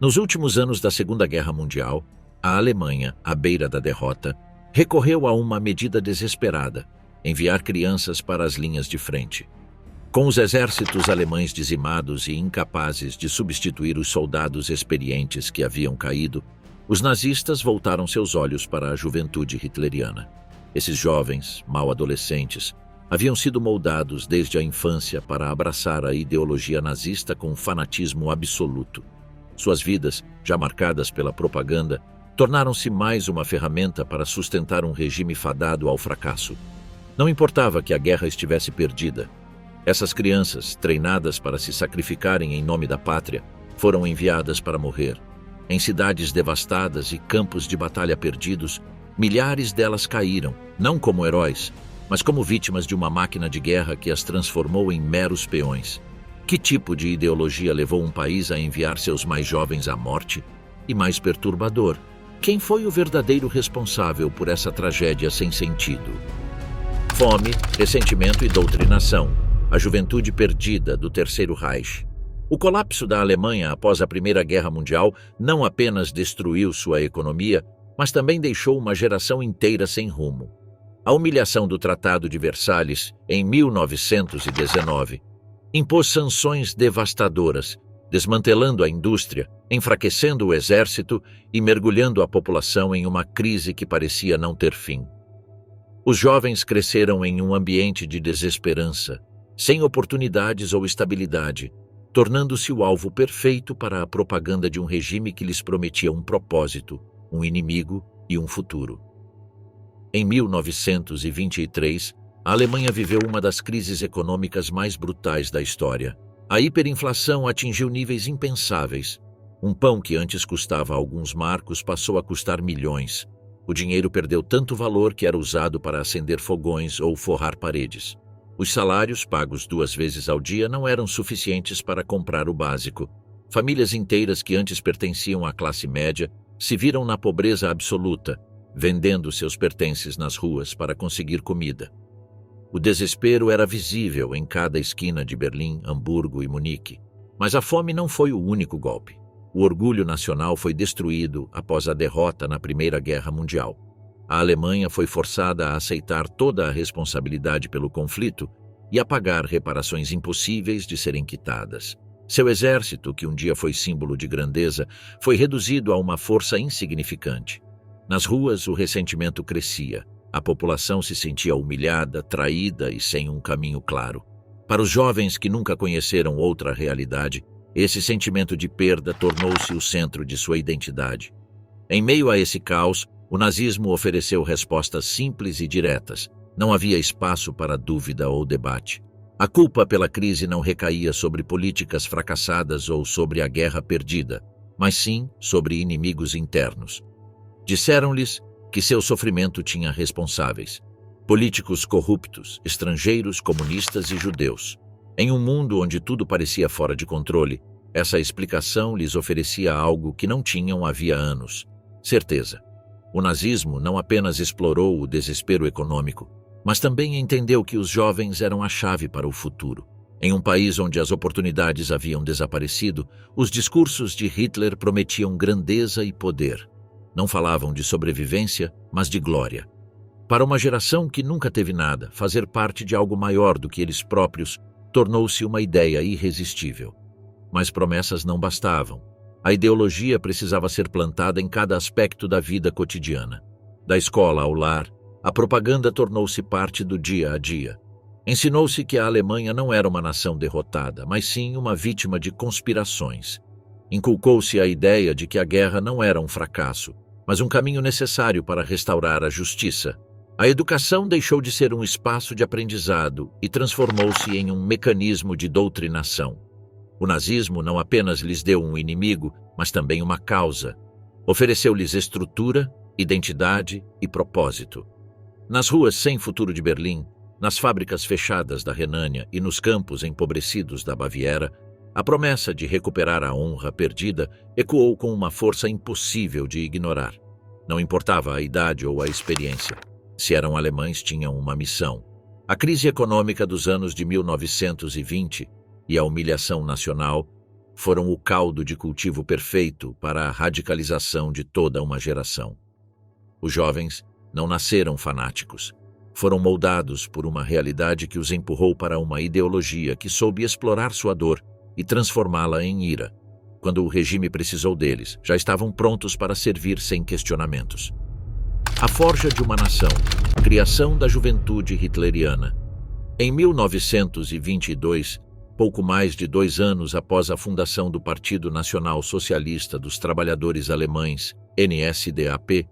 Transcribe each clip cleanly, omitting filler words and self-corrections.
Nos últimos anos da Segunda Guerra Mundial, a Alemanha, à beira da derrota, recorreu a uma medida desesperada: enviar crianças para as linhas de frente. Com os exércitos alemães dizimados e incapazes de substituir os soldados experientes que haviam caído, os nazistas voltaram seus olhos para a juventude hitleriana. Esses jovens, mal adolescentes, haviam sido moldados desde a infância para abraçar a ideologia nazista com fanatismo absoluto. Suas vidas, já marcadas pela propaganda, tornaram-se mais uma ferramenta para sustentar um regime fadado ao fracasso. Não importava que a guerra estivesse perdida. Essas crianças, treinadas para se sacrificarem em nome da pátria, foram enviadas para morrer. Em cidades devastadas e campos de batalha perdidos, milhares delas caíram, não como heróis, mas como vítimas de uma máquina de guerra que as transformou em meros peões. Que tipo de ideologia levou um país a enviar seus mais jovens à morte? E mais perturbador, quem foi o verdadeiro responsável por essa tragédia sem sentido? Fome, ressentimento e doutrinação. A juventude perdida do Terceiro Reich. O colapso da Alemanha após a Primeira Guerra Mundial não apenas destruiu sua economia, mas também deixou uma geração inteira sem rumo. A humilhação do Tratado de Versalhes, em 1919, impôs sanções devastadoras, desmantelando a indústria, enfraquecendo o exército e mergulhando a população em uma crise que parecia não ter fim. Os jovens cresceram em um ambiente de desesperança, sem oportunidades ou estabilidade, tornando-se o alvo perfeito para a propaganda de um regime que lhes prometia um propósito, um inimigo e um futuro. Em 1923, a Alemanha viveu uma das crises econômicas mais brutais da história. A hiperinflação atingiu níveis impensáveis. Um pão que antes custava alguns marcos passou a custar milhões. O dinheiro perdeu tanto valor que era usado para acender fogões ou forrar paredes. Os salários, pagos 2 vezes ao dia, não eram suficientes para comprar o básico. Famílias inteiras que antes pertenciam à classe média se viram na pobreza absoluta, vendendo seus pertences nas ruas para conseguir comida. O desespero era visível em cada esquina de Berlim, Hamburgo e Munique. Mas a fome não foi o único golpe. O orgulho nacional foi destruído após a derrota na Primeira Guerra Mundial. A Alemanha foi forçada a aceitar toda a responsabilidade pelo conflito e a pagar reparações impossíveis de serem quitadas. Seu exército, que um dia foi símbolo de grandeza, foi reduzido a uma força insignificante. Nas ruas, o ressentimento crescia. A população se sentia humilhada, traída e sem um caminho claro. Para os jovens que nunca conheceram outra realidade, esse sentimento de perda tornou-se o centro de sua identidade. Em meio a esse caos, o nazismo ofereceu respostas simples e diretas. Não havia espaço para dúvida ou debate. A culpa pela crise não recaía sobre políticas fracassadas ou sobre a guerra perdida, mas sim sobre inimigos internos. Disseram-lhes que seu sofrimento tinha responsáveis: políticos corruptos, estrangeiros, comunistas e judeus. Em um mundo onde tudo parecia fora de controle, essa explicação lhes oferecia algo que não tinham havia anos: certeza. O nazismo não apenas explorou o desespero econômico, mas também entendeu que os jovens eram a chave para o futuro. Em um país onde as oportunidades haviam desaparecido, os discursos de Hitler prometiam grandeza e poder. Não falavam de sobrevivência, mas de glória. Para uma geração que nunca teve nada, fazer parte de algo maior do que eles próprios tornou-se uma ideia irresistível. Mas promessas não bastavam. A ideologia precisava ser plantada em cada aspecto da vida cotidiana. Da escola ao lar, a propaganda tornou-se parte do dia a dia. Ensinou-se que a Alemanha não era uma nação derrotada, mas sim uma vítima de conspirações. Inculcou-se a ideia de que a guerra não era um fracasso, mas um caminho necessário para restaurar a justiça. A educação deixou de ser um espaço de aprendizado e transformou-se em um mecanismo de doutrinação. O nazismo não apenas lhes deu um inimigo, mas também uma causa. Ofereceu-lhes estrutura, identidade e propósito. Nas ruas sem futuro de Berlim, nas fábricas fechadas da Renânia e nos campos empobrecidos da Baviera, a promessa de recuperar a honra perdida ecoou com uma força impossível de ignorar. Não importava a idade ou a experiência. Se eram alemães, tinham uma missão. A crise econômica dos anos de 1920 e a humilhação nacional foram o caldo de cultivo perfeito para a radicalização de toda uma geração. Os jovens não nasceram fanáticos. Foram moldados por uma realidade que os empurrou para uma ideologia que soube explorar sua dor e transformá-la em ira. Quando o regime precisou deles, já estavam prontos para servir sem questionamentos. A forja de uma nação, criação da juventude hitleriana. Em 1922, pouco mais de 2 anos após a fundação do Partido Nacional Socialista dos Trabalhadores Alemães, NSDAP,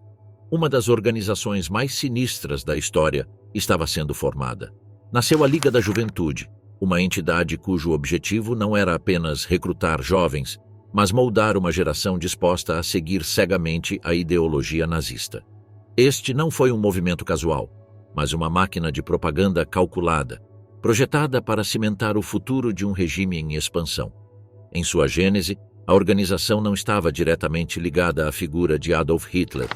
uma das organizações mais sinistras da história estava sendo formada. Nasceu a Liga da Juventude, uma entidade cujo objetivo não era apenas recrutar jovens, mas moldar uma geração disposta a seguir cegamente a ideologia nazista. Este não foi um movimento casual, mas uma máquina de propaganda calculada, projetada para cimentar o futuro de um regime em expansão. Em sua gênese, a organização não estava diretamente ligada à figura de Adolf Hitler,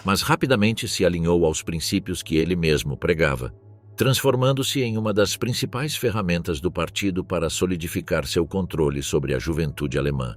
mas rapidamente se alinhou aos princípios que ele mesmo pregava, transformando-se em uma das principais ferramentas do partido para solidificar seu controle sobre a juventude alemã.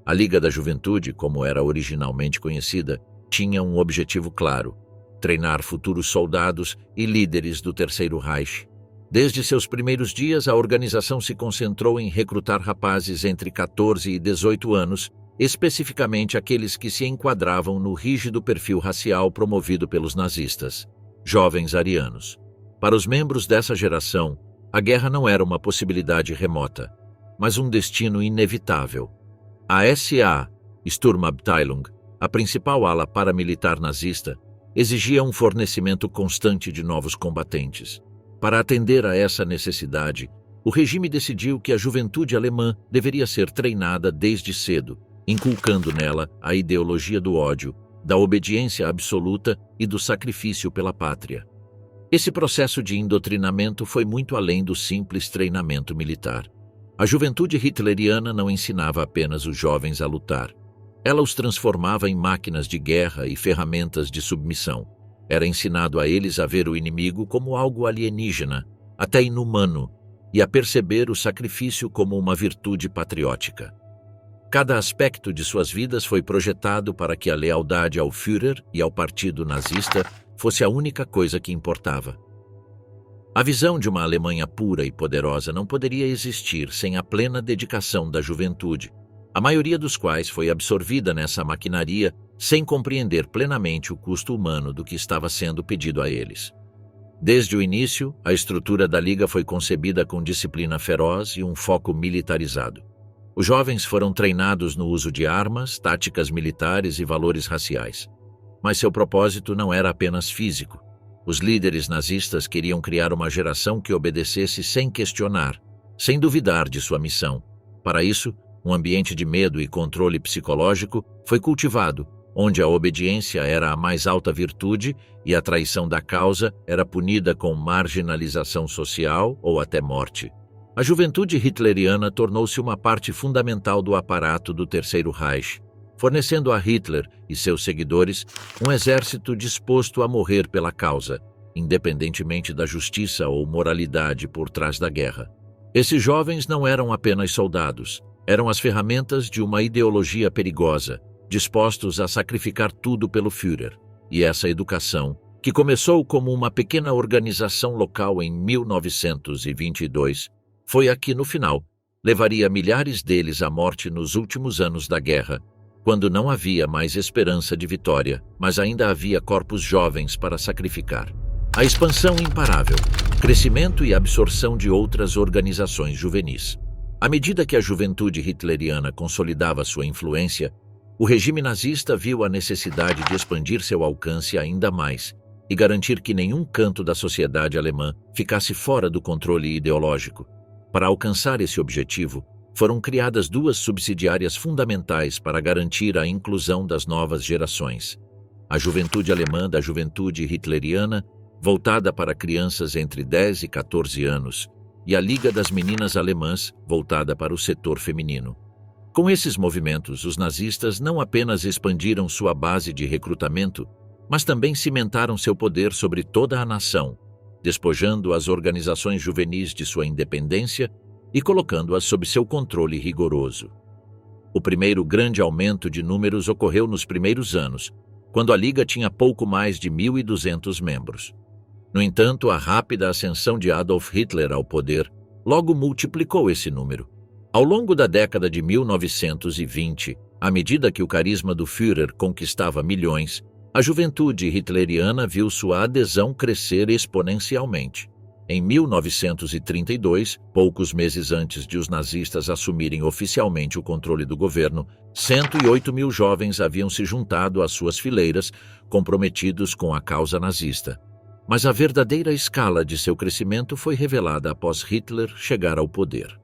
A Liga da Juventude, como era originalmente conhecida, tinha um objetivo claro: treinar futuros soldados e líderes do Terceiro Reich. Desde seus primeiros dias, a organização se concentrou em recrutar rapazes entre 14 e 18 anos, especificamente aqueles que se enquadravam no rígido perfil racial promovido pelos nazistas, jovens arianos. Para os membros dessa geração, a guerra não era uma possibilidade remota, mas um destino inevitável. A SA, Sturmabteilung, a principal ala paramilitar nazista, exigia um fornecimento constante de novos combatentes. Para atender a essa necessidade, o regime decidiu que a juventude alemã deveria ser treinada desde cedo, inculcando nela a ideologia do ódio, da obediência absoluta e do sacrifício pela pátria. Esse processo de indoctrinamento foi muito além do simples treinamento militar. A juventude hitleriana não ensinava apenas os jovens a lutar. Ela os transformava em máquinas de guerra e ferramentas de submissão. Era ensinado a eles a ver o inimigo como algo alienígena, até inumano, e a perceber o sacrifício como uma virtude patriótica. Cada aspecto de suas vidas foi projetado para que a lealdade ao Führer e ao partido nazista fosse a única coisa que importava. A visão de uma Alemanha pura e poderosa não poderia existir sem a plena dedicação da juventude, a maioria dos quais foi absorvida nessa maquinaria sem compreender plenamente o custo humano do que estava sendo pedido a eles. Desde o início, a estrutura da Liga foi concebida com disciplina feroz e um foco militarizado. Os jovens foram treinados no uso de armas, táticas militares e valores raciais. Mas seu propósito não era apenas físico. Os líderes nazistas queriam criar uma geração que obedecesse sem questionar, sem duvidar de sua missão. Para isso, um ambiente de medo e controle psicológico foi cultivado, onde a obediência era a mais alta virtude e a traição da causa era punida com marginalização social ou até morte. A juventude hitleriana tornou-se uma parte fundamental do aparato do Terceiro Reich, fornecendo a Hitler e seus seguidores um exército disposto a morrer pela causa, independentemente da justiça ou moralidade por trás da guerra. Esses jovens não eram apenas soldados, eram as ferramentas de uma ideologia perigosa, dispostos a sacrificar tudo pelo Führer. E essa educação, que começou como uma pequena organização local em 1922, foi a que, no final, levaria milhares deles à morte nos últimos anos da guerra, quando não havia mais esperança de vitória, mas ainda havia corpos jovens para sacrificar. A expansão imparável, crescimento e absorção de outras organizações juvenis. À medida que a juventude hitleriana consolidava sua influência, o regime nazista viu a necessidade de expandir seu alcance ainda mais e garantir que nenhum canto da sociedade alemã ficasse fora do controle ideológico. Para alcançar esse objetivo, foram criadas 2 subsidiárias fundamentais para garantir a inclusão das novas gerações: a Juventude Alemã da Juventude Hitleriana, voltada para crianças entre 10 e 14 anos, e a Liga das Meninas Alemãs, voltada para o setor feminino. Com esses movimentos, os nazistas não apenas expandiram sua base de recrutamento, mas também cimentaram seu poder sobre toda a nação, despojando as organizações juvenis de sua independência e colocando-as sob seu controle rigoroso. O primeiro grande aumento de números ocorreu nos primeiros anos, quando a Liga tinha pouco mais de 1.200 membros. No entanto, a rápida ascensão de Adolf Hitler ao poder logo multiplicou esse número. Ao longo da década de 1920, à medida que o carisma do Führer conquistava milhões, a juventude hitleriana viu sua adesão crescer exponencialmente. Em 1932, poucos meses antes de os nazistas assumirem oficialmente o controle do governo, 108 mil jovens haviam se juntado às suas fileiras, comprometidos com a causa nazista. Mas a verdadeira escala de seu crescimento foi revelada após Hitler chegar ao poder.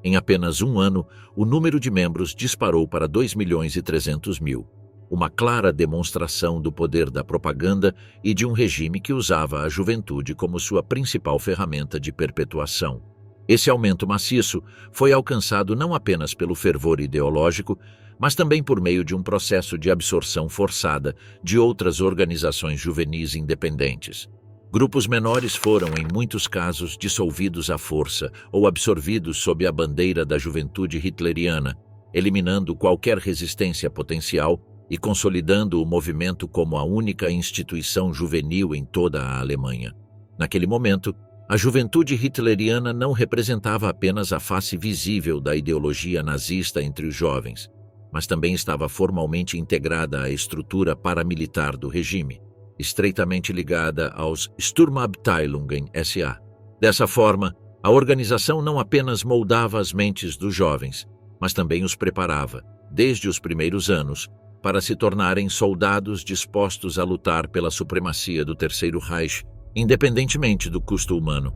Em apenas um ano, o número de membros disparou para 2.300.000, uma clara demonstração do poder da propaganda e de um regime que usava a juventude como sua principal ferramenta de perpetuação. Esse aumento maciço foi alcançado não apenas pelo fervor ideológico, mas também por meio de um processo de absorção forçada de outras organizações juvenis independentes. Grupos menores foram, em muitos casos, dissolvidos à força ou absorvidos sob a bandeira da juventude hitleriana, eliminando qualquer resistência potencial e consolidando o movimento como a única instituição juvenil em toda a Alemanha. Naquele momento, a juventude hitleriana não representava apenas a face visível da ideologia nazista entre os jovens, mas também estava formalmente integrada à estrutura paramilitar do regime, estreitamente ligada aos Sturmabteilungen SA. Dessa forma, a organização não apenas moldava as mentes dos jovens, mas também os preparava, desde os primeiros anos, para se tornarem soldados dispostos a lutar pela supremacia do Terceiro Reich, independentemente do custo humano.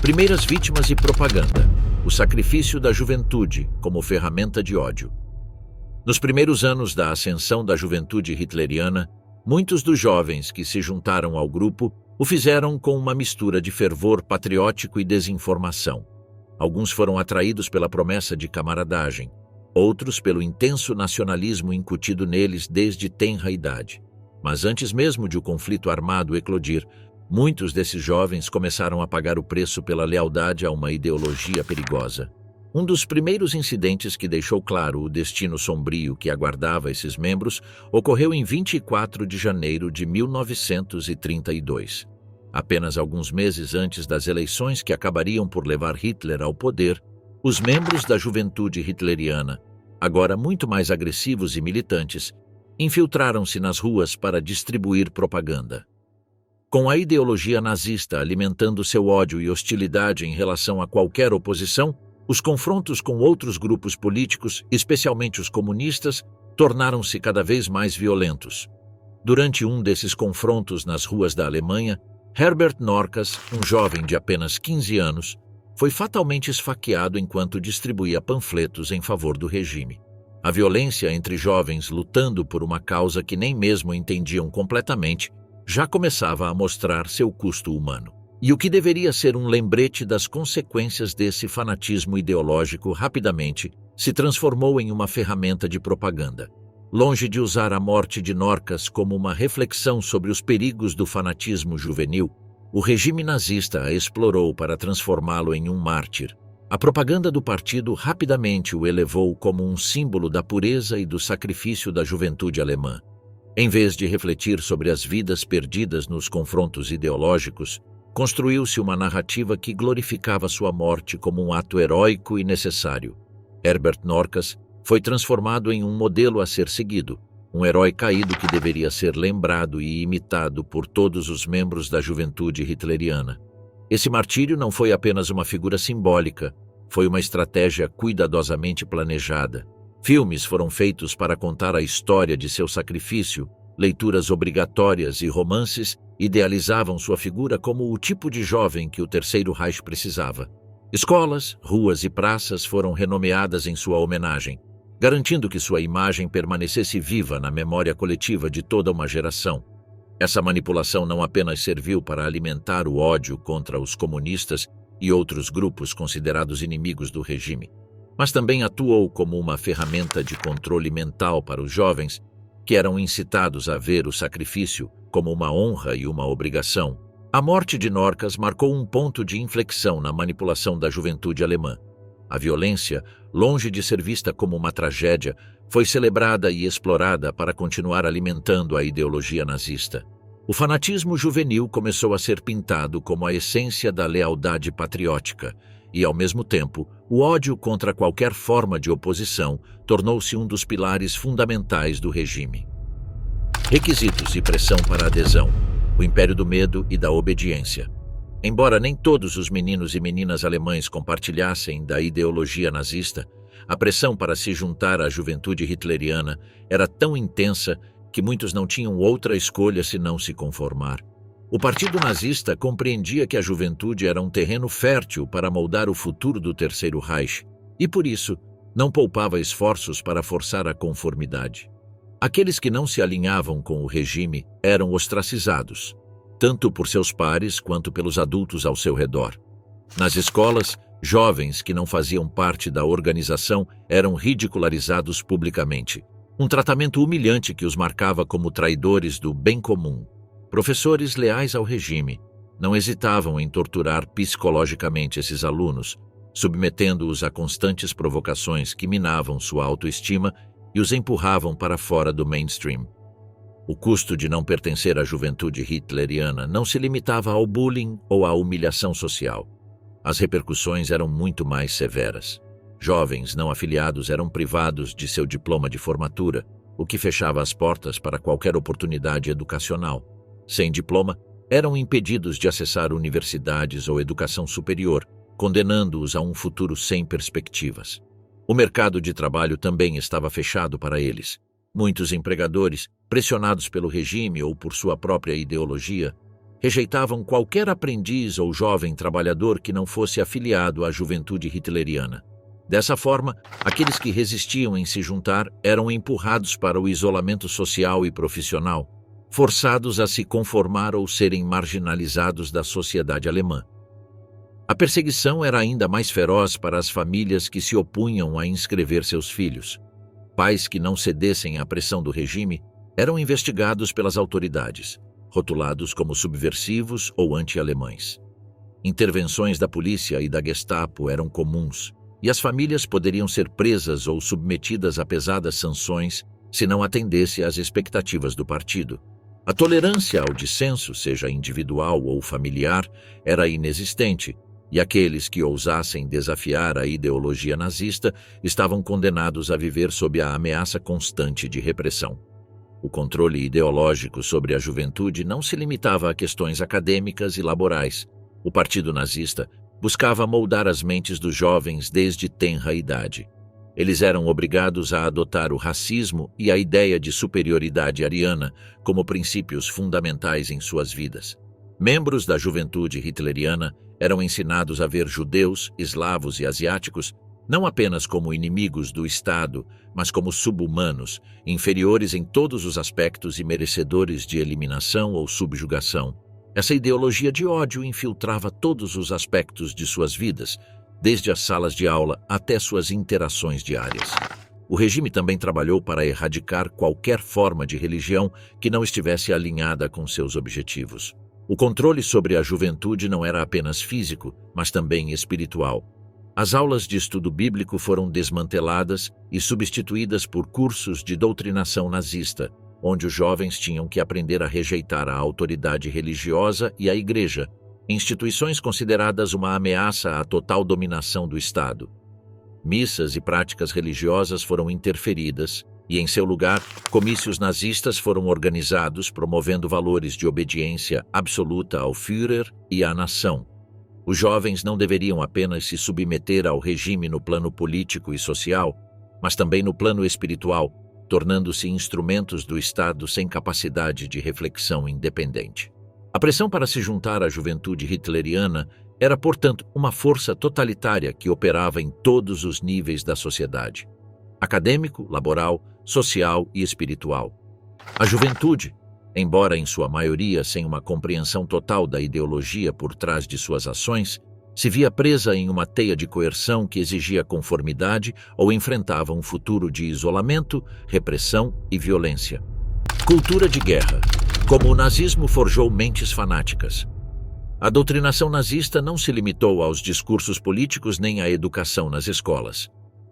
Primeiras vítimas e propaganda. O sacrifício da juventude como ferramenta de ódio. Nos primeiros anos da ascensão da juventude hitleriana, muitos dos jovens que se juntaram ao grupo o fizeram com uma mistura de fervor patriótico e desinformação. Alguns foram atraídos pela promessa de camaradagem, outros pelo intenso nacionalismo incutido neles desde tenra idade. Mas antes mesmo de o conflito armado eclodir, muitos desses jovens começaram a pagar o preço pela lealdade a uma ideologia perigosa. Um dos primeiros incidentes que deixou claro o destino sombrio que aguardava esses membros ocorreu em 24 de janeiro de 1932. Apenas alguns meses antes das eleições que acabariam por levar Hitler ao poder, os membros da juventude hitleriana, agora muito mais agressivos e militantes, infiltraram-se nas ruas para distribuir propaganda. Com a ideologia nazista alimentando seu ódio e hostilidade em relação a qualquer oposição, os confrontos com outros grupos políticos, especialmente os comunistas, tornaram-se cada vez mais violentos. Durante um desses confrontos nas ruas da Alemanha, Herbert Norkas, um jovem de apenas 15 anos, foi fatalmente esfaqueado enquanto distribuía panfletos em favor do regime. A violência entre jovens lutando por uma causa que nem mesmo entendiam completamente já começava a mostrar seu custo humano. E o que deveria ser um lembrete das consequências desse fanatismo ideológico rapidamente se transformou em uma ferramenta de propaganda. Longe de usar a morte de Norkas como uma reflexão sobre os perigos do fanatismo juvenil, o regime nazista a explorou para transformá-lo em um mártir. A propaganda do partido rapidamente o elevou como um símbolo da pureza e do sacrifício da juventude alemã. Em vez de refletir sobre as vidas perdidas nos confrontos ideológicos, construiu-se uma narrativa que glorificava sua morte como um ato heróico e necessário. Herbert Norkas foi transformado em um modelo a ser seguido, um herói caído que deveria ser lembrado e imitado por todos os membros da juventude hitleriana. Esse martírio não foi apenas uma figura simbólica, foi uma estratégia cuidadosamente planejada. Filmes foram feitos para contar a história de seu sacrifício, leituras obrigatórias e romances idealizavam sua figura como o tipo de jovem que o Terceiro Reich precisava. Escolas, ruas e praças foram renomeadas em sua homenagem, garantindo que sua imagem permanecesse viva na memória coletiva de toda uma geração. Essa manipulação não apenas serviu para alimentar o ódio contra os comunistas e outros grupos considerados inimigos do regime, mas também atuou como uma ferramenta de controle mental para os jovens, que eram incitados a ver o sacrifício como uma honra e uma obrigação. A morte de Norkas marcou um ponto de inflexão na manipulação da juventude alemã. A violência, longe de ser vista como uma tragédia, foi celebrada e explorada para continuar alimentando a ideologia nazista. O fanatismo juvenil começou a ser pintado como a essência da lealdade patriótica e, ao mesmo tempo, o ódio contra qualquer forma de oposição tornou-se um dos pilares fundamentais do regime. Requisitos e pressão para a adesão: o império do medo e da obediência. Embora nem todos os meninos e meninas alemães compartilhassem da ideologia nazista, a pressão para se juntar à juventude hitleriana era tão intensa que muitos não tinham outra escolha senão se conformar. O Partido Nazista compreendia que a juventude era um terreno fértil para moldar o futuro do Terceiro Reich e, por isso, não poupava esforços para forçar a conformidade. Aqueles que não se alinhavam com o regime eram ostracizados, tanto por seus pares quanto pelos adultos ao seu redor. Nas escolas, jovens que não faziam parte da organização eram ridicularizados publicamente, um tratamento humilhante que os marcava como traidores do bem comum. Professores leais ao regime não hesitavam em torturar psicologicamente esses alunos, submetendo-os a constantes provocações que minavam sua autoestima e os empurravam para fora do mainstream. O custo de não pertencer à juventude hitleriana não se limitava ao bullying ou à humilhação social. As repercussões eram muito mais severas. Jovens não afiliados eram privados de seu diploma de formatura, o que fechava as portas para qualquer oportunidade educacional. Sem diploma, eram impedidos de acessar universidades ou educação superior, condenando-os a um futuro sem perspectivas. O mercado de trabalho também estava fechado para eles. Muitos empregadores, pressionados pelo regime ou por sua própria ideologia, rejeitavam qualquer aprendiz ou jovem trabalhador que não fosse afiliado à juventude hitleriana. Dessa forma, aqueles que resistiam em se juntar eram empurrados para o isolamento social e profissional, forçados a se conformar ou serem marginalizados da sociedade alemã. A perseguição era ainda mais feroz para as famílias que se opunham a inscrever seus filhos. Pais que não cedessem à pressão do regime eram investigados pelas autoridades, rotulados como subversivos ou anti-alemães. Intervenções da polícia e da Gestapo eram comuns, e as famílias poderiam ser presas ou submetidas a pesadas sanções se não atendesse às expectativas do partido. A tolerância ao dissenso, seja individual ou familiar, era inexistente, e aqueles que ousassem desafiar a ideologia nazista estavam condenados a viver sob a ameaça constante de repressão. O controle ideológico sobre a juventude não se limitava a questões acadêmicas e laborais. O Partido Nazista buscava moldar as mentes dos jovens desde tenra idade. Eles eram obrigados a adotar o racismo e a ideia de superioridade ariana como princípios fundamentais em suas vidas. Membros da juventude hitleriana eram ensinados a ver judeus, eslavos e asiáticos não apenas como inimigos do Estado, mas como sub-humanos, inferiores em todos os aspectos e merecedores de eliminação ou subjugação. Essa ideologia de ódio infiltrava todos os aspectos de suas vidas, desde as salas de aula até suas interações diárias. O regime também trabalhou para erradicar qualquer forma de religião que não estivesse alinhada com seus objetivos. O controle sobre a juventude não era apenas físico, mas também espiritual. As aulas de estudo bíblico foram desmanteladas e substituídas por cursos de doutrinação nazista, onde os jovens tinham que aprender a rejeitar a autoridade religiosa e a igreja, instituições consideradas uma ameaça à total dominação do Estado. Missas e práticas religiosas foram interferidas e, em seu lugar, comícios nazistas foram organizados promovendo valores de obediência absoluta ao Führer e à nação. Os jovens não deveriam apenas se submeter ao regime no plano político e social, mas também no plano espiritual, tornando-se instrumentos do Estado sem capacidade de reflexão independente. A pressão para se juntar à juventude hitleriana era, portanto, uma força totalitária que operava em todos os níveis da sociedade: acadêmico, laboral, social e espiritual. A juventude, embora em sua maioria sem uma compreensão total da ideologia por trás de suas ações, se via presa em uma teia de coerção que exigia conformidade ou enfrentava um futuro de isolamento, repressão e violência. Cultura de guerra. Como o nazismo forjou mentes fanáticas. A doutrinação nazista não se limitou aos discursos políticos nem à educação nas escolas.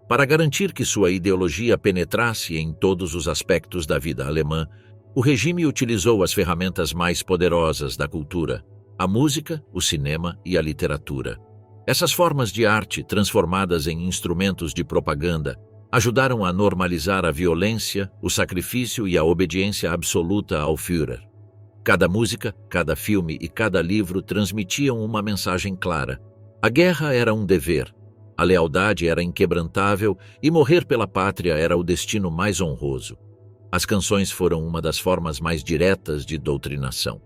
Para garantir que sua ideologia penetrasse em todos os aspectos da vida alemã, o regime utilizou as ferramentas mais poderosas da cultura: a música, o cinema e a literatura. Essas formas de arte, transformadas em instrumentos de propaganda, ajudaram a normalizar a violência, o sacrifício e a obediência absoluta ao Führer. Cada música, cada filme e cada livro transmitiam uma mensagem clara. A guerra era um dever, a lealdade era inquebrantável e morrer pela pátria era o destino mais honroso. As canções foram uma das formas mais diretas de doutrinação.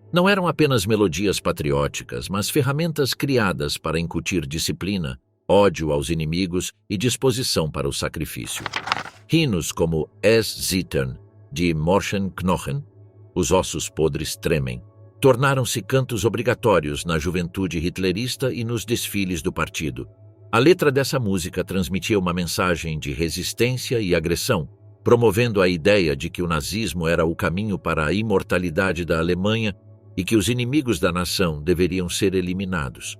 Não eram apenas melodias patrióticas, mas ferramentas criadas para incutir disciplina, ódio aos inimigos e disposição para o sacrifício. Hinos como Es Zittern, de Morschenknochen, Os Ossos Podres Tremem, tornaram-se cantos obrigatórios na juventude hitlerista e nos desfiles do partido. A letra dessa música transmitia uma mensagem de resistência e agressão, promovendo a ideia de que o nazismo era o caminho para a imortalidade da Alemanha e que os inimigos da nação deveriam ser eliminados.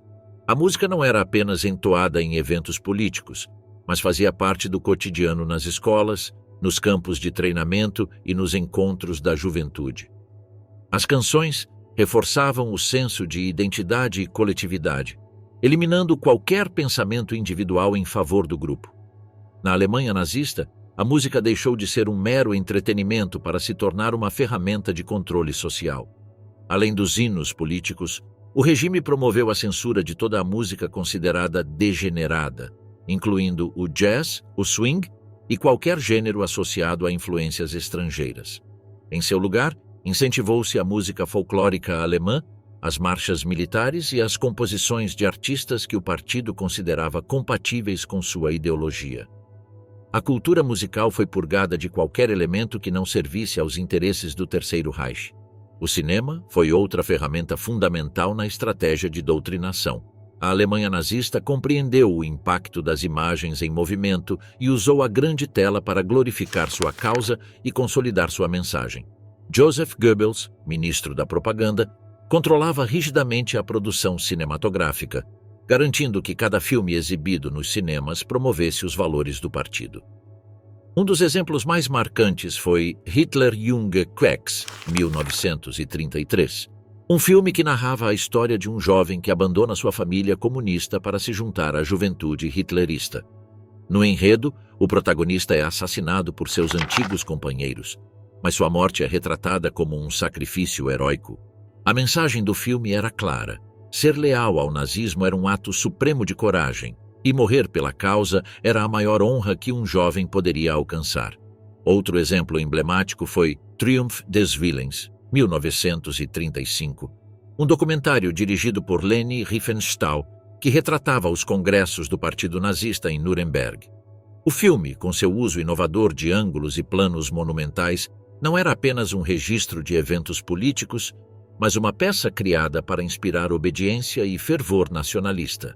A música não era apenas entoada em eventos políticos, mas fazia parte do cotidiano nas escolas, nos campos de treinamento e nos encontros da juventude. As canções reforçavam o senso de identidade e coletividade, eliminando qualquer pensamento individual em favor do grupo. Na Alemanha nazista, a música deixou de ser um mero entretenimento para se tornar uma ferramenta de controle social. Além dos hinos políticos, o regime promoveu a censura de toda a música considerada degenerada, incluindo o jazz, o swing e qualquer gênero associado a influências estrangeiras. Em seu lugar, incentivou-se a música folclórica alemã, as marchas militares e as composições de artistas que o partido considerava compatíveis com sua ideologia. A cultura musical foi purgada de qualquer elemento que não servisse aos interesses do Terceiro Reich. O cinema foi outra ferramenta fundamental na estratégia de doutrinação. A Alemanha nazista compreendeu o impacto das imagens em movimento e usou a grande tela para glorificar sua causa e consolidar sua mensagem. Joseph Goebbels, ministro da propaganda, controlava rigidamente a produção cinematográfica, garantindo que cada filme exibido nos cinemas promovesse os valores do partido. Um dos exemplos mais marcantes foi Hitler Junge Quecks, 1933, um filme que narrava a história de um jovem que abandona sua família comunista para se juntar à juventude hitlerista. No enredo, o protagonista é assassinado por seus antigos companheiros, mas sua morte é retratada como um sacrifício heróico. A mensagem do filme era clara: ser leal ao nazismo era um ato supremo de coragem, e morrer pela causa era a maior honra que um jovem poderia alcançar. Outro exemplo emblemático foi Triumph des Willens, 1935, um documentário dirigido por Leni Riefenstahl que retratava os congressos do Partido Nazista em Nuremberg. O filme, com seu uso inovador de ângulos e planos monumentais, não era apenas um registro de eventos políticos, mas uma peça criada para inspirar obediência e fervor nacionalista.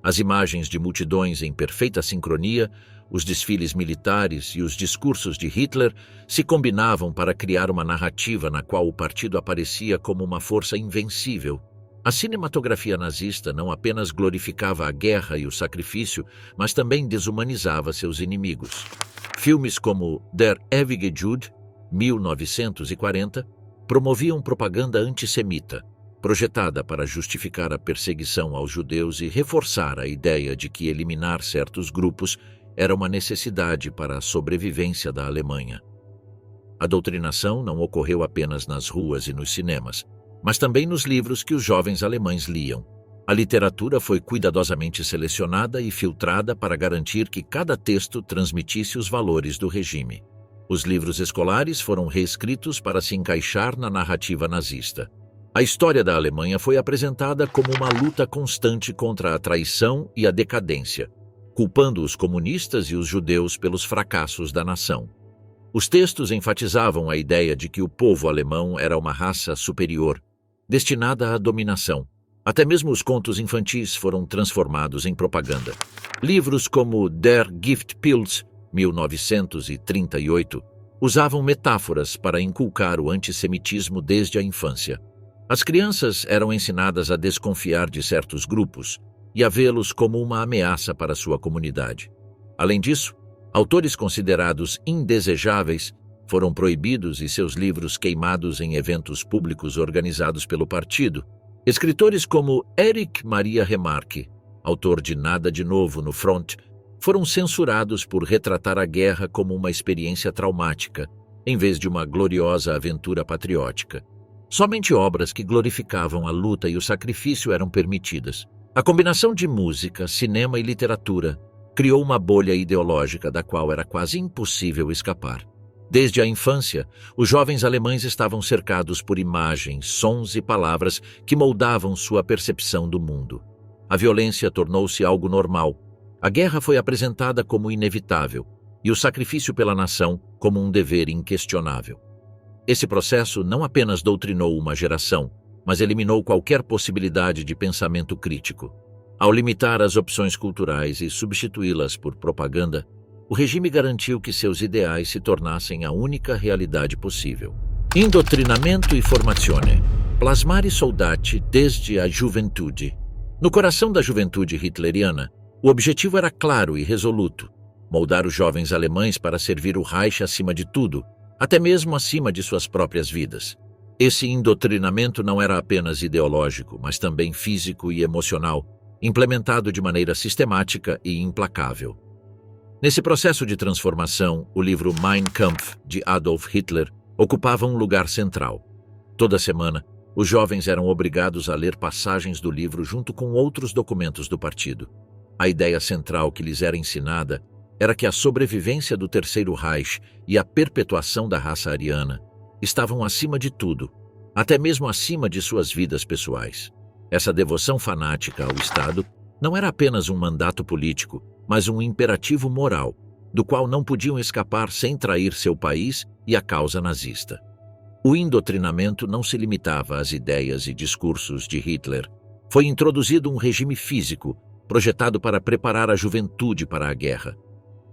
As imagens de multidões em perfeita sincronia, os desfiles militares e os discursos de Hitler se combinavam para criar uma narrativa na qual o partido aparecia como uma força invencível. A cinematografia nazista não apenas glorificava a guerra e o sacrifício, mas também desumanizava seus inimigos. Filmes como Der ewige Jude, 1940, promoviam propaganda antissemita, projetada para justificar a perseguição aos judeus e reforçar a ideia de que eliminar certos grupos era uma necessidade para a sobrevivência da Alemanha. A doutrinação não ocorreu apenas nas ruas e nos cinemas, mas também nos livros que os jovens alemães liam. A literatura foi cuidadosamente selecionada e filtrada para garantir que cada texto transmitisse os valores do regime. Os livros escolares foram reescritos para se encaixar na narrativa nazista. A história da Alemanha foi apresentada como uma luta constante contra a traição e a decadência, culpando os comunistas e os judeus pelos fracassos da nação. Os textos enfatizavam a ideia de que o povo alemão era uma raça superior, destinada à dominação. Até mesmo os contos infantis foram transformados em propaganda. Livros como Der Giftpilz, 1938, usavam metáforas para inculcar o antissemitismo desde a infância. As crianças eram ensinadas a desconfiar de certos grupos e a vê-los como uma ameaça para sua comunidade. Além disso, autores considerados indesejáveis foram proibidos e seus livros queimados em eventos públicos organizados pelo partido. Escritores como Éric Maria Remarque, autor de Nada de Novo no Front, foram censurados por retratar a guerra como uma experiência traumática, em vez de uma gloriosa aventura patriótica. Somente obras que glorificavam a luta e o sacrifício eram permitidas. A combinação de música, cinema e literatura criou uma bolha ideológica da qual era quase impossível escapar. Desde a infância, os jovens alemães estavam cercados por imagens, sons e palavras que moldavam sua percepção do mundo. A violência tornou-se algo normal. A guerra foi apresentada como inevitável e o sacrifício pela nação como um dever inquestionável. Esse processo não apenas doutrinou uma geração, mas eliminou qualquer possibilidade de pensamento crítico. Ao limitar as opções culturais e substituí-las por propaganda, o regime garantiu que seus ideais se tornassem a única realidade possível. Indoctrinamento e formazione. Plasmare soldati desde a juventude. No coração da juventude hitleriana, o objetivo era claro e resoluto: moldar os jovens alemães para servir o Reich acima de tudo, até mesmo acima de suas próprias vidas. Esse indoctrinamento não era apenas ideológico, mas também físico e emocional, implementado de maneira sistemática e implacável. Nesse processo de transformação, o livro Mein Kampf, de Adolf Hitler, ocupava um lugar central. Toda semana, os jovens eram obrigados a ler passagens do livro junto com outros documentos do partido. A ideia central que lhes era ensinada era que a sobrevivência do Terceiro Reich e a perpetuação da raça ariana estavam acima de tudo, até mesmo acima de suas vidas pessoais. Essa devoção fanática ao Estado não era apenas um mandato político, mas um imperativo moral, do qual não podiam escapar sem trair seu país e a causa nazista. O indoctrinamento não se limitava às ideias e discursos de Hitler. Foi introduzido um regime físico, projetado para preparar a juventude para a guerra.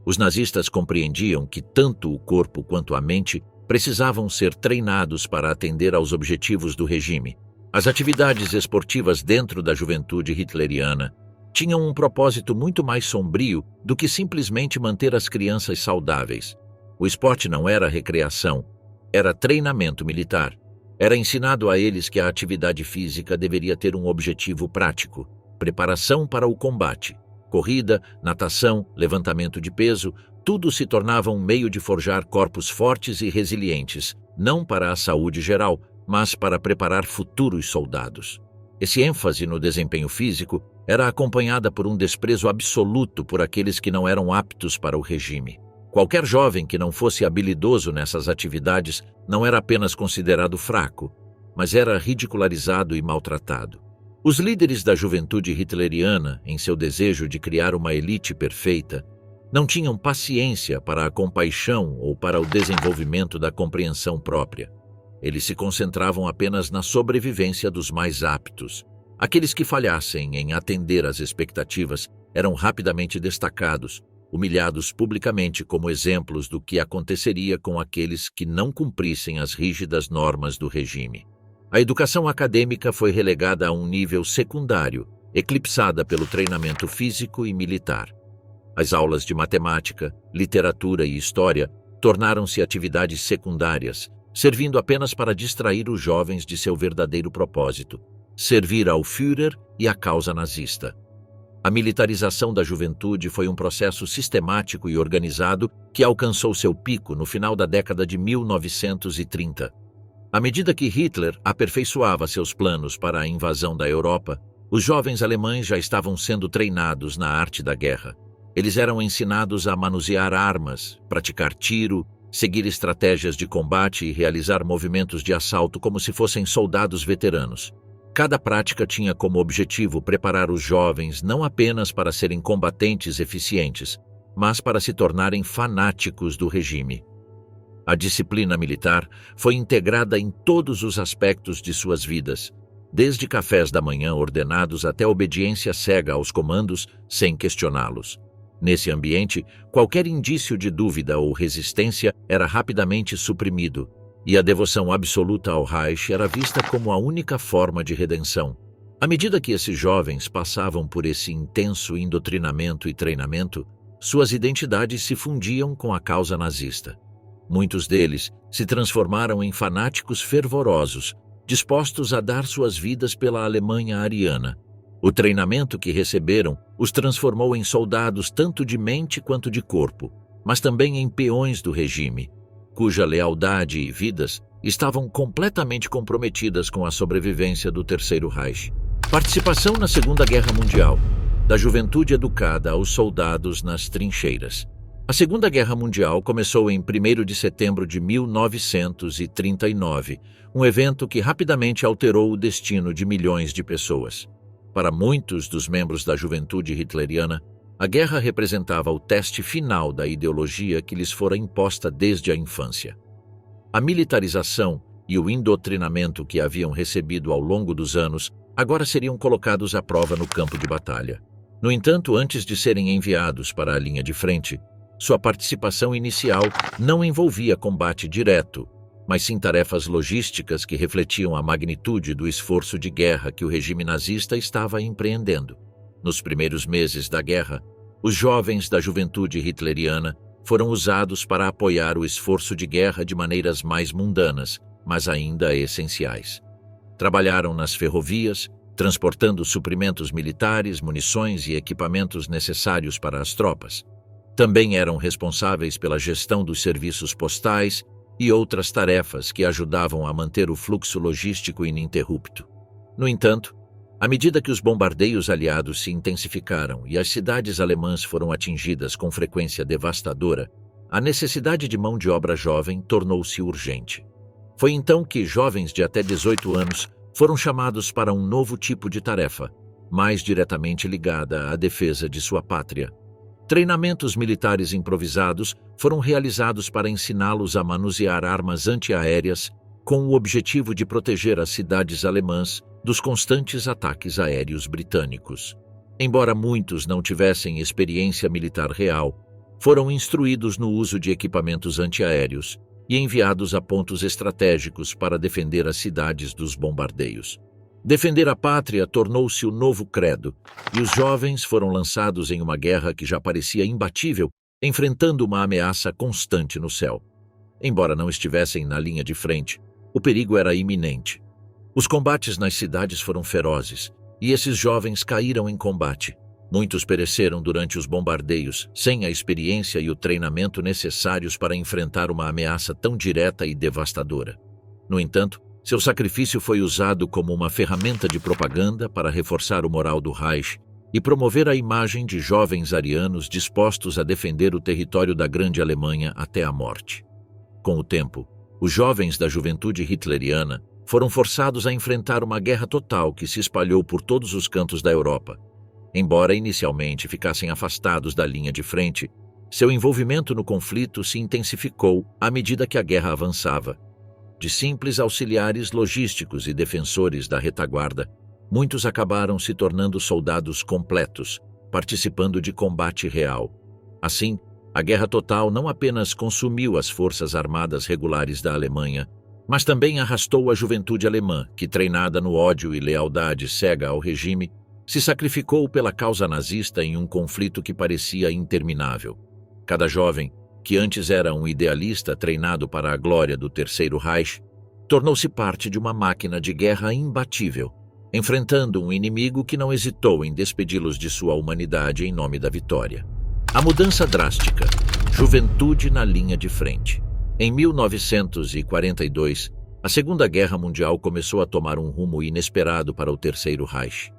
Os nazistas compreendiam que tanto o corpo quanto a mente precisavam ser treinados para atender aos objetivos do regime. As atividades esportivas dentro da juventude hitleriana tinham um propósito muito mais sombrio do que simplesmente manter as crianças saudáveis. O esporte não era recreação, era treinamento militar. Era ensinado a eles que a atividade física deveria ter um objetivo prático: preparação para o combate. Corrida, natação, levantamento de peso, tudo se tornava um meio de forjar corpos fortes e resilientes, não para a saúde geral, mas para preparar futuros soldados. Esse ênfase no desempenho físico era acompanhada por um desprezo absoluto por aqueles que não eram aptos para o regime. Qualquer jovem que não fosse habilidoso nessas atividades não era apenas considerado fraco, mas era ridicularizado e maltratado. Os líderes da juventude hitleriana, em seu desejo de criar uma elite perfeita, não tinham paciência para a compaixão ou para o desenvolvimento da compreensão própria. Eles se concentravam apenas na sobrevivência dos mais aptos. Aqueles que falhassem em atender às expectativas eram rapidamente destacados, humilhados publicamente como exemplos do que aconteceria com aqueles que não cumprissem as rígidas normas do regime. A educação acadêmica foi relegada a um nível secundário, eclipsada pelo treinamento físico e militar. As aulas de matemática, literatura e história tornaram-se atividades secundárias, servindo apenas para distrair os jovens de seu verdadeiro propósito: servir ao Führer e à causa nazista. A militarização da juventude foi um processo sistemático e organizado que alcançou seu pico no final da década de 1930. À medida que Hitler aperfeiçoava seus planos para a invasão da Europa, os jovens alemães já estavam sendo treinados na arte da guerra. Eles eram ensinados a manusear armas, praticar tiro, seguir estratégias de combate e realizar movimentos de assalto como se fossem soldados veteranos. Cada prática tinha como objetivo preparar os jovens não apenas para serem combatentes eficientes, mas para se tornarem fanáticos do regime. A disciplina militar foi integrada em todos os aspectos de suas vidas, desde cafés da manhã ordenados até obediência cega aos comandos sem questioná-los. Nesse ambiente, qualquer indício de dúvida ou resistência era rapidamente suprimido. e a devoção absoluta ao Reich era vista como a única forma de redenção. À medida que esses jovens passavam por esse intenso indoctrinamento e treinamento, suas identidades se fundiam com a causa nazista. Muitos deles se transformaram em fanáticos fervorosos, dispostos a dar suas vidas pela Alemanha ariana. O treinamento que receberam os transformou em soldados tanto de mente quanto de corpo, mas também em peões do regime, cuja lealdade e vidas estavam completamente comprometidas com a sobrevivência do Terceiro Reich. Participação na Segunda Guerra Mundial, da juventude educada aos soldados nas trincheiras. A Segunda Guerra Mundial começou em 1º de setembro de 1939, um evento que rapidamente alterou o destino de milhões de pessoas. Para muitos dos membros da juventude hitleriana, a guerra representava o teste final da ideologia que lhes fora imposta desde a infância. A militarização e o indoctrinamento que haviam recebido ao longo dos anos agora seriam colocados à prova no campo de batalha. No entanto, antes de serem enviados para a linha de frente, sua participação inicial não envolvia combate direto, mas sim tarefas logísticas que refletiam a magnitude do esforço de guerra que o regime nazista estava empreendendo. Nos primeiros meses da guerra, os jovens da juventude hitleriana foram usados para apoiar o esforço de guerra de maneiras mais mundanas, mas ainda essenciais. Trabalharam nas ferrovias, transportando suprimentos militares, munições e equipamentos necessários para as tropas. Também eram responsáveis pela gestão dos serviços postais e outras tarefas que ajudavam a manter o fluxo logístico ininterrupto. No entanto, à medida que os bombardeios aliados se intensificaram e as cidades alemãs foram atingidas com frequência devastadora, a necessidade de mão de obra jovem tornou-se urgente. Foi então que jovens de até 18 anos foram chamados para um novo tipo de tarefa, mais diretamente ligada à defesa de sua pátria. Treinamentos militares improvisados foram realizados para ensiná-los a manusear armas antiaéreas com o objetivo de proteger as cidades alemãs dos constantes ataques aéreos britânicos. Embora muitos não tivessem experiência militar real, foram instruídos no uso de equipamentos antiaéreos e enviados a pontos estratégicos para defender as cidades dos bombardeios. Defender a pátria tornou-se o novo credo, e os jovens foram lançados em uma guerra que já parecia imbatível, enfrentando uma ameaça constante no céu. Embora não estivessem na linha de frente, o perigo era iminente. Os combates nas cidades foram ferozes, e esses jovens caíram em combate. Muitos pereceram durante os bombardeios, sem a experiência e o treinamento necessários para enfrentar uma ameaça tão direta e devastadora. No entanto, seu sacrifício foi usado como uma ferramenta de propaganda para reforçar o moral do Reich e promover a imagem de jovens arianos dispostos a defender o território da Grande Alemanha até a morte. Com o tempo, os jovens da juventude hitleriana foram forçados a enfrentar uma guerra total que se espalhou por todos os cantos da Europa. Embora inicialmente ficassem afastados da linha de frente, seu envolvimento no conflito se intensificou à medida que a guerra avançava. De simples auxiliares logísticos e defensores da retaguarda, muitos acabaram se tornando soldados completos, participando de combate real. Assim, a guerra total não apenas consumiu as forças armadas regulares da Alemanha, mas também arrastou a juventude alemã, que, treinada no ódio e lealdade cega ao regime, se sacrificou pela causa nazista em um conflito que parecia interminável. Cada jovem, que antes era um idealista treinado para a glória do Terceiro Reich, tornou-se parte de uma máquina de guerra imbatível, enfrentando um inimigo que não hesitou em despedi-los de sua humanidade em nome da vitória. A mudança drástica. Juventude na linha de frente. Em 1942, a Segunda Guerra Mundial começou a tomar um rumo inesperado para o Terceiro Reich.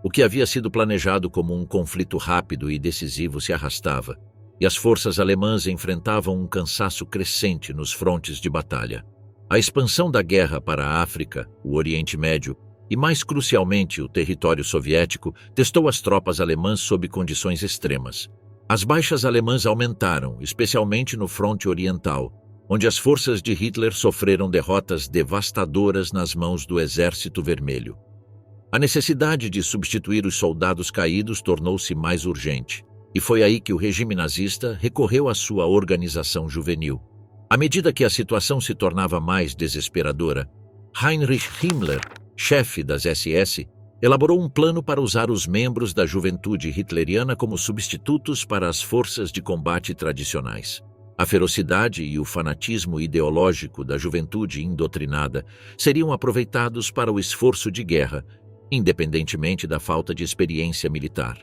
O que havia sido planejado como um conflito rápido e decisivo se arrastava, e as forças alemãs enfrentavam um cansaço crescente nos frontes de batalha. A expansão da guerra para a África, o Oriente Médio e, mais crucialmente, o território soviético, testou as tropas alemãs sob condições extremas. As baixas alemãs aumentaram, especialmente no fronte oriental, onde as forças de Hitler sofreram derrotas devastadoras nas mãos do Exército Vermelho. A necessidade de substituir os soldados caídos tornou-se mais urgente, e foi aí que o regime nazista recorreu à sua organização juvenil. À medida que a situação se tornava mais desesperadora, Heinrich Himmler, chefe das SS, elaborou um plano para usar os membros da juventude hitleriana como substitutos para as forças de combate tradicionais. A ferocidade e o fanatismo ideológico da juventude indotrinada seriam aproveitados para o esforço de guerra, independentemente da falta de experiência militar.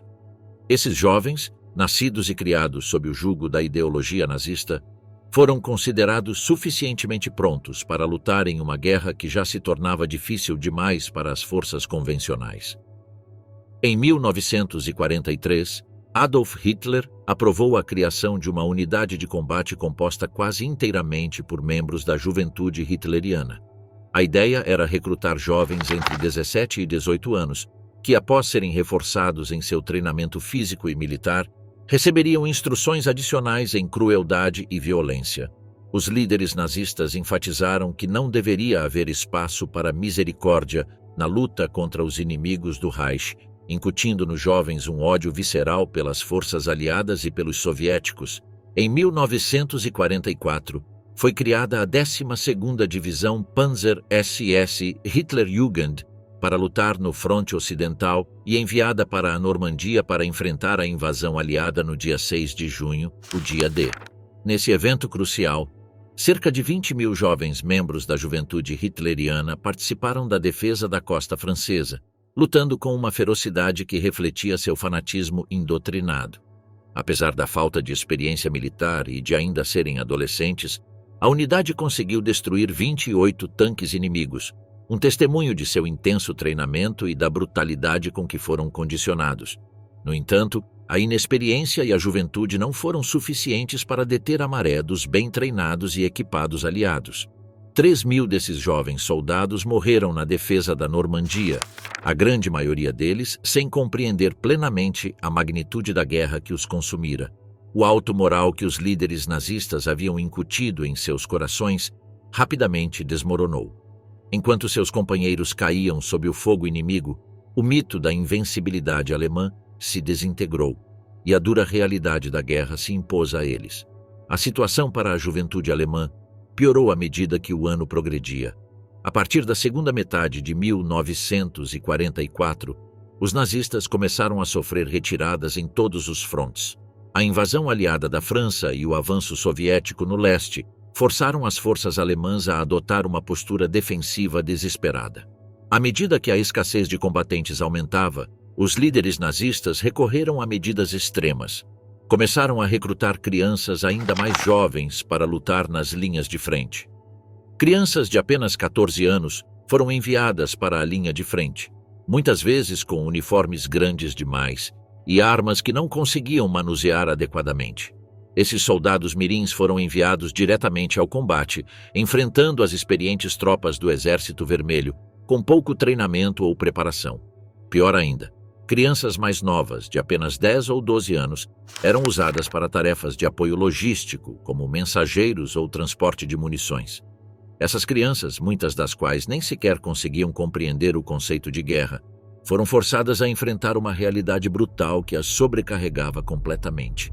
Esses jovens, nascidos e criados sob o jugo da ideologia nazista, foram considerados suficientemente prontos para lutar em uma guerra que já se tornava difícil demais para as forças convencionais. Em 1943, Adolf Hitler aprovou a criação de uma unidade de combate composta quase inteiramente por membros da juventude hitleriana. A ideia era recrutar jovens entre 17 e 18 anos, que, após serem reforçados em seu treinamento físico e militar, receberiam instruções adicionais em crueldade e violência. Os líderes nazistas enfatizaram que não deveria haver espaço para misericórdia na luta contra os inimigos do Reich, incutindo nos jovens um ódio visceral pelas forças aliadas e pelos soviéticos. Em 1944, foi criada a 12ª Divisão Panzer SS Hitlerjugend para lutar no fronte ocidental e enviada para a Normandia para enfrentar a invasão aliada no dia 6 de junho, o dia D. Nesse evento crucial, cerca de 20.000 jovens membros da juventude hitleriana participaram da defesa da costa francesa, lutando com uma ferocidade que refletia seu fanatismo indotrinado. Apesar da falta de experiência militar e de ainda serem adolescentes, a unidade conseguiu destruir 28 tanques inimigos, um testemunho de seu intenso treinamento e da brutalidade com que foram condicionados. No entanto, a inexperiência e a juventude não foram suficientes para deter a maré dos bem treinados e equipados aliados. 3.000 desses jovens soldados morreram na defesa da Normandia, a grande maioria deles sem compreender plenamente a magnitude da guerra que os consumira. O alto moral que os líderes nazistas haviam incutido em seus corações rapidamente desmoronou. Enquanto seus companheiros caíam sob o fogo inimigo, o mito da invencibilidade alemã se desintegrou e a dura realidade da guerra se impôs a eles. A situação para a juventude alemã piorou à medida que o ano progredia. A partir da segunda metade de 1944, os nazistas começaram a sofrer retiradas em todos os frontes. A invasão aliada da França e o avanço soviético no leste forçaram as forças alemãs a adotar uma postura defensiva desesperada. À medida que a escassez de combatentes aumentava, os líderes nazistas recorreram a medidas extremas. Começaram a recrutar crianças ainda mais jovens para lutar nas linhas de frente. Crianças de apenas 14 anos foram enviadas para a linha de frente, muitas vezes com uniformes grandes demais e armas que não conseguiam manusear adequadamente. Esses soldados mirins foram enviados diretamente ao combate, enfrentando as experientes tropas do Exército Vermelho, com pouco treinamento ou preparação. Pior ainda, crianças mais novas, de apenas 10 ou 12 anos, eram usadas para tarefas de apoio logístico, como mensageiros ou transporte de munições. Essas crianças, muitas das quais nem sequer conseguiam compreender o conceito de guerra, foram forçadas a enfrentar uma realidade brutal que as sobrecarregava completamente.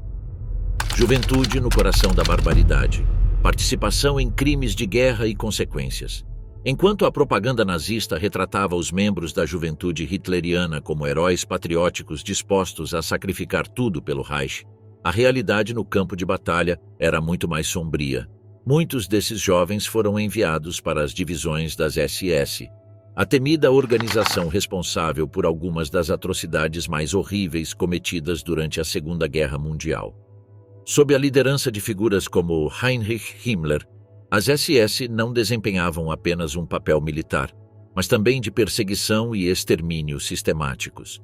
Juventude no coração da barbaridade, participação em crimes de guerra e consequências. Enquanto a propaganda nazista retratava os membros da juventude hitleriana como heróis patrióticos dispostos a sacrificar tudo pelo Reich, a realidade no campo de batalha era muito mais sombria. Muitos desses jovens foram enviados para as divisões das SS, a temida organização responsável por algumas das atrocidades mais horríveis cometidas durante a Segunda Guerra Mundial. Sob a liderança de figuras como Heinrich Himmler, as SS não desempenhavam apenas um papel militar, mas também de perseguição e extermínio sistemáticos.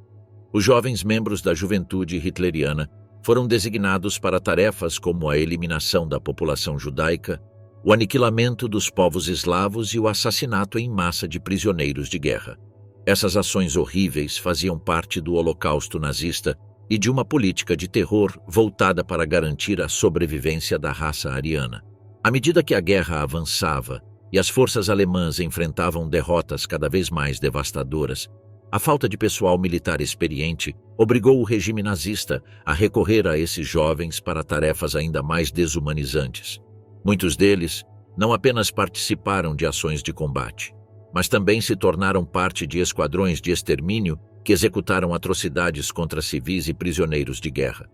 Os jovens membros da juventude hitleriana foram designados para tarefas como a eliminação da população judaica, o aniquilamento dos povos eslavos e o assassinato em massa de prisioneiros de guerra. Essas ações horríveis faziam parte do Holocausto nazista e de uma política de terror voltada para garantir a sobrevivência da raça ariana. À medida que a guerra avançava e as forças alemãs enfrentavam derrotas cada vez mais devastadoras, a falta de pessoal militar experiente obrigou o regime nazista a recorrer a esses jovens para tarefas ainda mais desumanizantes. Muitos deles não apenas participaram de ações de combate, mas também se tornaram parte de esquadrões de extermínio que executaram atrocidades contra civis e prisioneiros de guerra.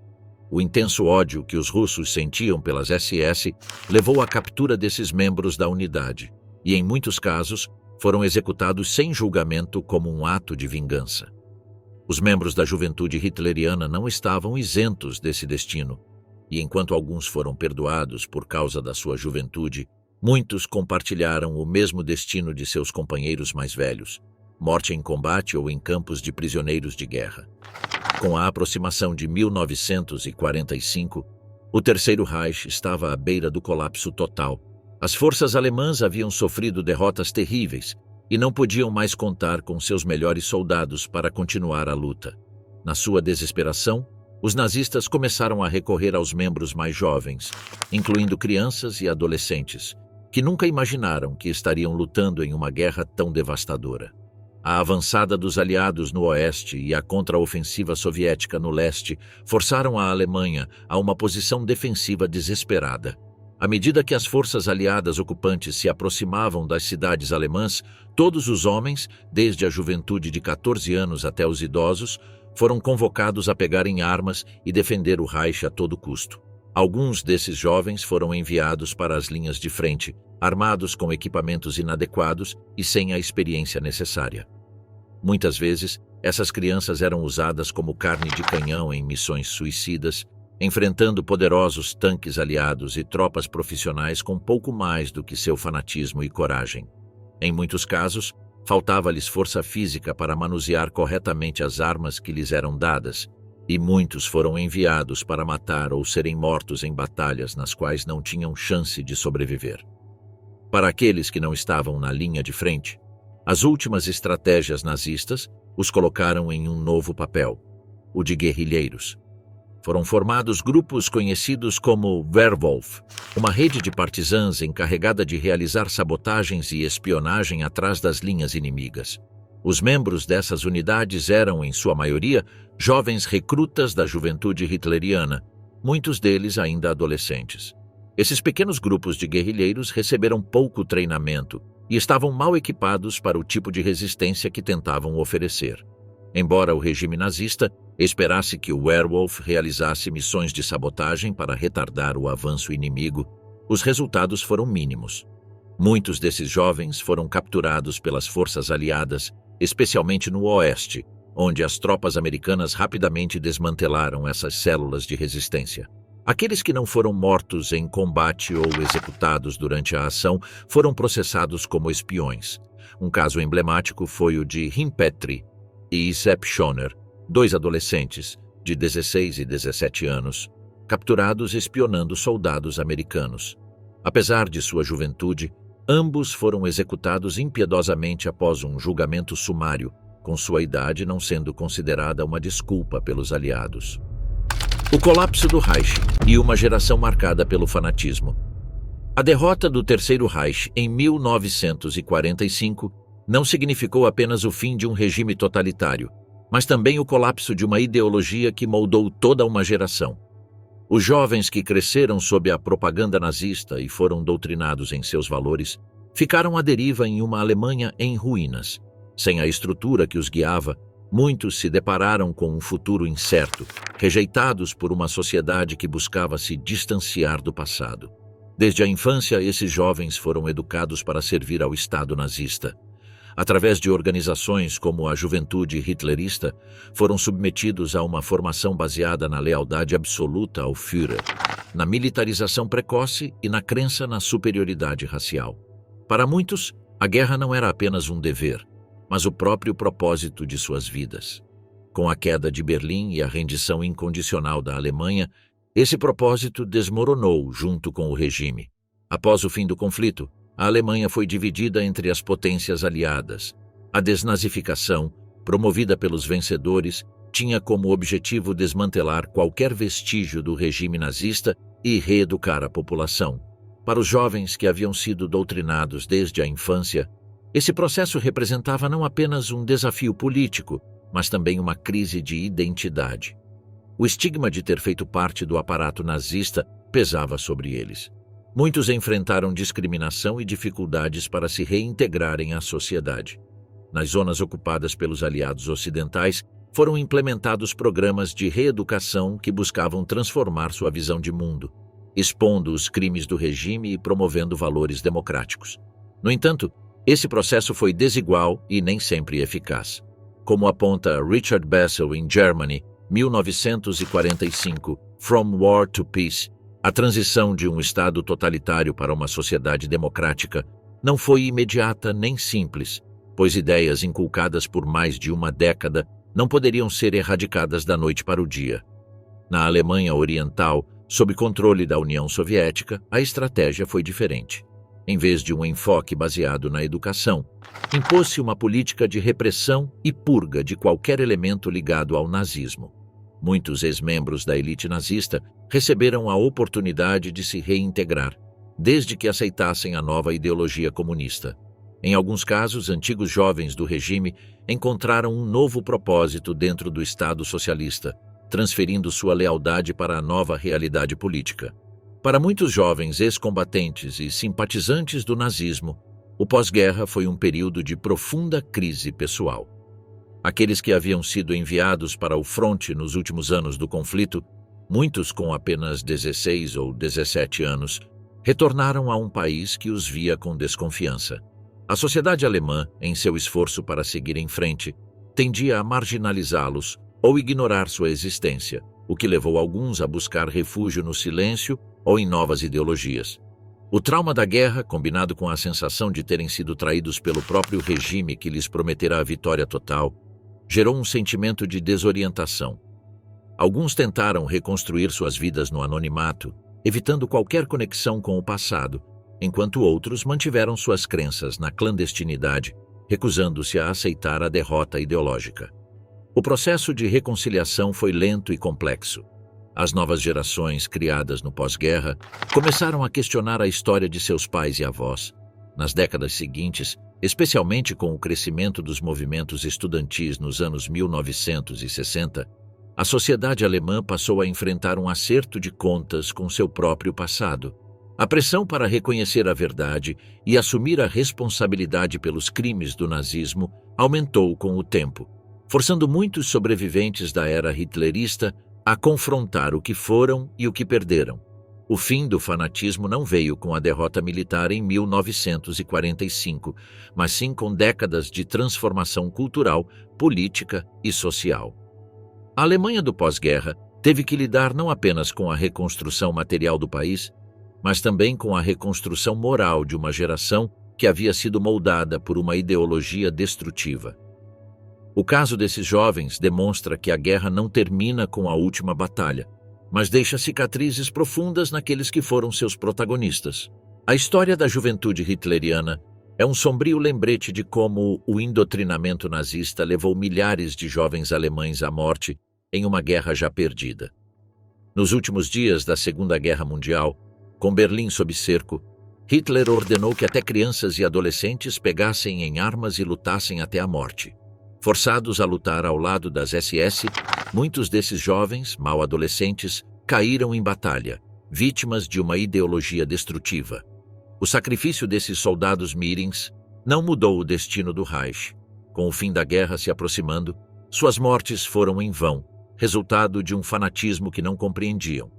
O intenso ódio que os russos sentiam pelas SS levou à captura desses membros da unidade e, em muitos casos, foram executados sem julgamento como um ato de vingança. Os membros da juventude hitleriana não estavam isentos desse destino, e enquanto alguns foram perdoados por causa da sua juventude, muitos compartilharam o mesmo destino de seus companheiros mais velhos, morte em combate ou em campos de prisioneiros de guerra. Com a aproximação de 1945, o Terceiro Reich estava à beira do colapso total. As forças alemãs haviam sofrido derrotas terríveis e não podiam mais contar com seus melhores soldados para continuar a luta. Na sua desesperação, os nazistas começaram a recorrer aos membros mais jovens, incluindo crianças e adolescentes, que nunca imaginaram que estariam lutando em uma guerra tão devastadora. A avançada dos aliados no oeste e a contraofensiva soviética no leste forçaram a Alemanha a uma posição defensiva desesperada. À medida que as forças aliadas ocupantes se aproximavam das cidades alemãs, todos os homens, desde a juventude de 14 anos até os idosos, foram convocados a pegarem armas e defender o Reich a todo custo. Alguns desses jovens foram enviados para as linhas de frente, armados com equipamentos inadequados e sem a experiência necessária. Muitas vezes, essas crianças eram usadas como carne de canhão em missões suicidas, enfrentando poderosos tanques aliados e tropas profissionais com pouco mais do que seu fanatismo e coragem. Em muitos casos, faltava-lhes força física para manusear corretamente as armas que lhes eram dadas, e muitos foram enviados para matar ou serem mortos em batalhas nas quais não tinham chance de sobreviver. Para aqueles que não estavam na linha de frente, as últimas estratégias nazistas os colocaram em um novo papel, o de guerrilheiros. Foram formados grupos conhecidos como Werwolf, uma rede de partisãs encarregada de realizar sabotagens e espionagem atrás das linhas inimigas. Os membros dessas unidades eram, em sua maioria, jovens recrutas da juventude hitleriana, muitos deles ainda adolescentes. Esses pequenos grupos de guerrilheiros receberam pouco treinamento e estavam mal equipados para o tipo de resistência que tentavam oferecer. Embora o regime nazista esperasse que o Werwolf realizasse missões de sabotagem para retardar o avanço inimigo, os resultados foram mínimos. Muitos desses jovens foram capturados pelas forças aliadas, especialmente no oeste, onde as tropas americanas rapidamente desmantelaram essas células de resistência. Aqueles que não foram mortos em combate ou executados durante a ação foram processados como espiões. Um caso emblemático foi o de Jim Petrie e Sepp Schoner, dois adolescentes, de 16 e 17 anos, capturados espionando soldados americanos. Apesar de sua juventude, ambos foram executados impiedosamente após um julgamento sumário, com sua idade não sendo considerada uma desculpa pelos aliados. O colapso do Reich e uma geração marcada pelo fanatismo. A derrota do Terceiro Reich em 1945 não significou apenas o fim de um regime totalitário, mas também o colapso de uma ideologia que moldou toda uma geração. Os jovens que cresceram sob a propaganda nazista e foram doutrinados em seus valores ficaram à deriva em uma Alemanha em ruínas. Sem a estrutura que os guiava, muitos se depararam com um futuro incerto, rejeitados por uma sociedade que buscava se distanciar do passado. Desde a infância, esses jovens foram educados para servir ao Estado nazista. Através de organizações como a Juventude Hitlerista, foram submetidos a uma formação baseada na lealdade absoluta ao Führer, na militarização precoce e na crença na superioridade racial. Para muitos, a guerra não era apenas um dever, mas o próprio propósito de suas vidas. Com a queda de Berlim e a rendição incondicional da Alemanha, esse propósito desmoronou junto com o regime. Após o fim do conflito, a Alemanha foi dividida entre as potências aliadas. A desnazificação, promovida pelos vencedores, tinha como objetivo desmantelar qualquer vestígio do regime nazista e reeducar a população. Para os jovens que haviam sido doutrinados desde a infância, esse processo representava não apenas um desafio político, mas também uma crise de identidade. O estigma de ter feito parte do aparato nazista pesava sobre eles. Muitos enfrentaram discriminação e dificuldades para se reintegrarem à sociedade. Nas zonas ocupadas pelos aliados ocidentais, foram implementados programas de reeducação que buscavam transformar sua visão de mundo, expondo os crimes do regime e promovendo valores democráticos. No entanto, esse processo foi desigual e nem sempre eficaz. Como aponta Richard Bessel em Germany, 1945, From War to Peace, a transição de um Estado totalitário para uma sociedade democrática não foi imediata nem simples, pois ideias inculcadas por mais de uma década não poderiam ser erradicadas da noite para o dia. Na Alemanha Oriental, sob controle da União Soviética, a estratégia foi diferente. Em vez de um enfoque baseado na educação, impôs-se uma política de repressão e purga de qualquer elemento ligado ao nazismo. Muitos ex-membros da elite nazista receberam a oportunidade de se reintegrar, desde que aceitassem a nova ideologia comunista. Em alguns casos, antigos jovens do regime encontraram um novo propósito dentro do Estado socialista, transferindo sua lealdade para a nova realidade política. Para muitos jovens ex-combatentes e simpatizantes do nazismo, o pós-guerra foi um período de profunda crise pessoal. Aqueles que haviam sido enviados para o fronte nos últimos anos do conflito, muitos com apenas 16 ou 17 anos, retornaram a um país que os via com desconfiança. A sociedade alemã, em seu esforço para seguir em frente, tendia a marginalizá-los ou ignorar sua existência, o que levou alguns a buscar refúgio no silêncio ou em novas ideologias. O trauma da guerra, combinado com a sensação de terem sido traídos pelo próprio regime que lhes prometera a vitória total, gerou um sentimento de desorientação. Alguns tentaram reconstruir suas vidas no anonimato, evitando qualquer conexão com o passado, enquanto outros mantiveram suas crenças na clandestinidade, recusando-se a aceitar a derrota ideológica. O processo de reconciliação foi lento e complexo. As novas gerações, criadas no pós-guerra, começaram a questionar a história de seus pais e avós. Nas décadas seguintes, especialmente com o crescimento dos movimentos estudantis nos anos 1960, a sociedade alemã passou a enfrentar um acerto de contas com seu próprio passado. A pressão para reconhecer a verdade e assumir a responsabilidade pelos crimes do nazismo aumentou com o tempo, forçando muitos sobreviventes da era hitlerista a confrontar o que foram e o que perderam. O fim do fanatismo não veio com a derrota militar em 1945, mas sim com décadas de transformação cultural, política e social. A Alemanha do pós-guerra teve que lidar não apenas com a reconstrução material do país, mas também com a reconstrução moral de uma geração que havia sido moldada por uma ideologia destrutiva. O caso desses jovens demonstra que a guerra não termina com a última batalha, mas deixa cicatrizes profundas naqueles que foram seus protagonistas. A história da juventude hitleriana é um sombrio lembrete de como o indoctrinamento nazista levou milhares de jovens alemães à morte em uma guerra já perdida. Nos últimos dias da Segunda Guerra Mundial, com Berlim sob cerco, Hitler ordenou que até crianças e adolescentes pegassem em armas e lutassem até a morte. Forçados a lutar ao lado das SS, muitos desses jovens, mal adolescentes, caíram em batalha, vítimas de uma ideologia destrutiva. O sacrifício desses soldados mirins não mudou o destino do Reich. Com o fim da guerra se aproximando, suas mortes foram em vão, resultado de um fanatismo que não compreendiam.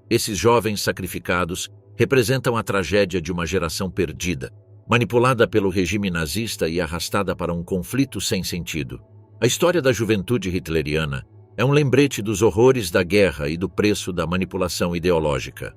Esses jovens sacrificados representam a tragédia de uma geração perdida, manipulada pelo regime nazista e arrastada para um conflito sem sentido. A história da juventude hitleriana é um lembrete dos horrores da guerra e do preço da manipulação ideológica.